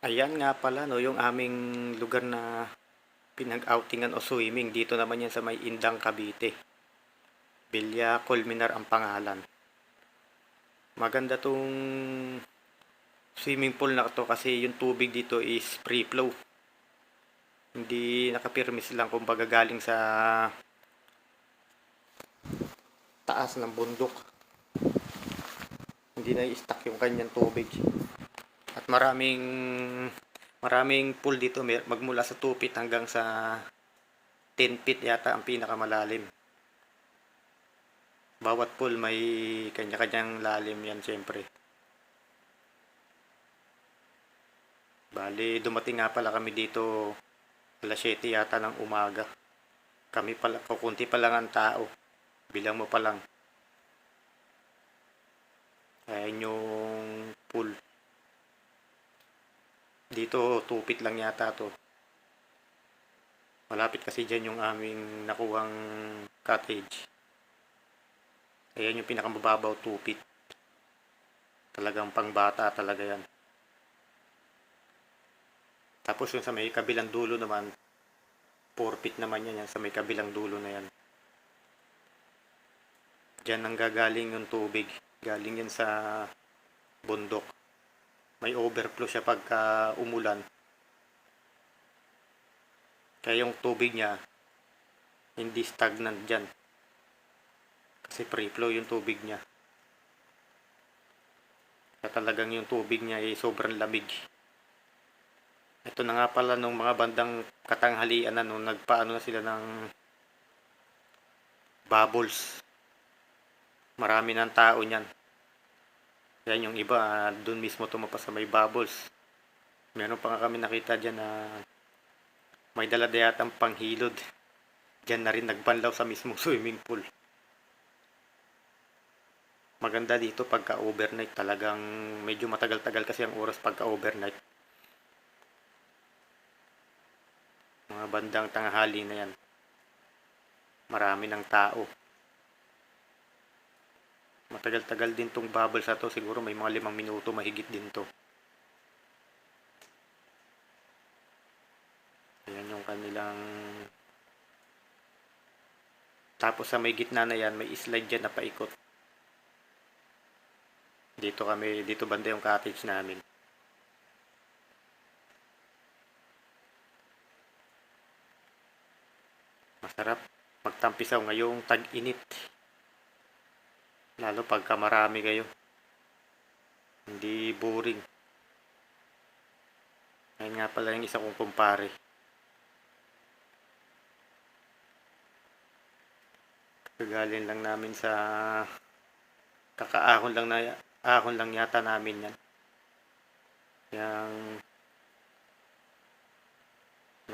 Ayan nga pala 'no, yung aming lugar na pinag-outingan o swimming dito naman yan sa may Indang, Cavite. Villa Colmenar ang pangalan. Maganda 'tong swimming pool na 'to kasi yung tubig dito is free flow. Hindi nakapirmis lang kumbaga galing sa taas ng bundok. Hindi na i-stuck yung kanyang tubig. At maraming maraming pool dito magmula sa 2 feet hanggang sa 10 feet yata ang pinakamalalim. Bawat pool may kanya-kanyang lalim yan siyempre. Bali, dumating nga pala kami dito alas 7 yata ng umaga. Kami pala, kukunti pa lang ang tao. Bilang mo pa lang. Ayan yung pool. Dito, 2 feet lang yata to. Malapit kasi dyan yung aming nakuhang cottage. Ayan yung pinakamababaw, 2 feet. Talagang pangbata talaga yan. Tapos yung sa may kabilang dulo naman, 4 feet naman yan sa may kabilang dulo na yan. Diyan nang gagaling yung tubig. Galing yan sa bundok. May overflow siya pagka umulan. Kaya yung tubig niya, hindi stagnant dyan. Kasi free flow yung tubig niya. Kaya talagang yung tubig niya ay sobrang lamig. Ito na nga pala nung mga bandang katanghalian na nung nagpaano na sila ng bubbles. Marami ng tao niyan. Yan yung iba, dun mismo tumapa sa may bubbles. Meron pa nga kami nakita dyan na may dala yatang panghilod. Diyan na rin nagbanlaw sa mismong swimming pool. Maganda dito pagka overnight, talagang medyo matagal-tagal kasi ang oras pagka overnight. Mga bandang tanghali na yan. Marami ng tao. Matagal-tagal din tong bubbles na to, siguro may mga 5 minuto mahigit din to. Ayan yung kanilang. Tapos sa may gitna na yan, may slide dyan na paikot. Dito banda yung cottage namin. Masarap magtampisaw ngayong tag-init. Lalo pagka marami kayo. Hindi boring. Ayun nga pala yung isa kong kumpare. Kagaling lang namin sa ahon lang yata namin yan. Yang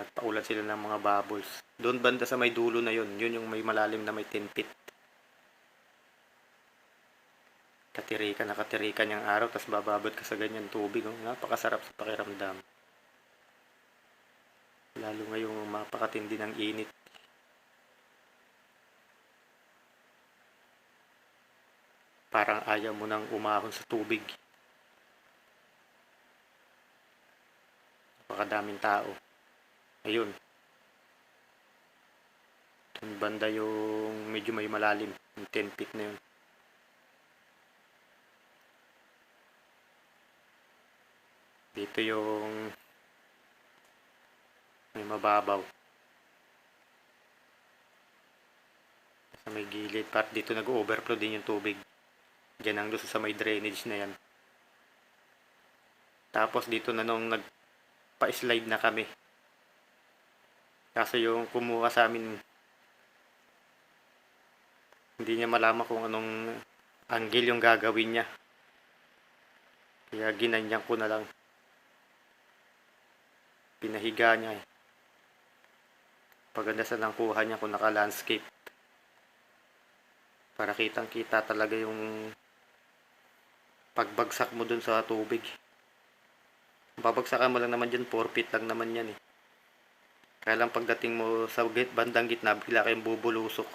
nagpaulan sila ng mga bubbles. Doon banda sa may dulo na yun yung may malalim na may 10 feet. Nakatirikan yung araw, tapos bababad ka sa ganyan tubig. Oh. Napakasarap sa pakiramdam. Lalo ngayong mapakatindi ng init. Parang ayaw mo nang umahon sa tubig. Napakadaming tao. Ayun. Yung banda yung medyo may malalim. Yung 10 feet na yun. Dito yung may mababaw. Sa may gilid. Part dito nag-overflow din yung tubig. Diyan ang doon sa may drainage na yan. Tapos dito na nung nagpa-slide na kami. Kaso yung kumuha sa amin, hindi niya malaman kung anong angle yung gagawin niya. Kaya ginanyan ko na lang. Pinahiga niya eh. Paganda sa nang kuha niya kung naka-landscape. Para kitang kita talaga yung pagbagsak mo dun sa tubig. Babagsakan mo lang naman dyan, 4 feet lang naman yan eh. Kaya lang pagdating mo sa bandang gitna, bigla kayong bubulusok.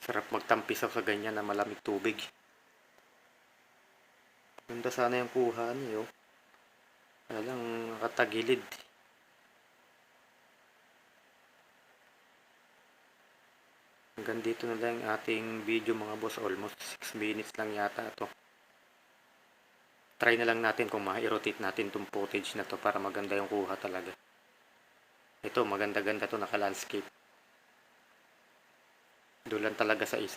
Sarap magtampisaw sa ganyan na malamig tubig. Ganda sana yung kuha niyo. Kaya lang nakatagilid. Hanggang dito na lang yung ating video mga boss. Almost 6 minutes lang yata ito. Try na lang natin kung ma-rotate natin itong footage na to para maganda yung kuha talaga. Ito maganda-ganda to, naka-landscape. Doon lang talaga sa isa.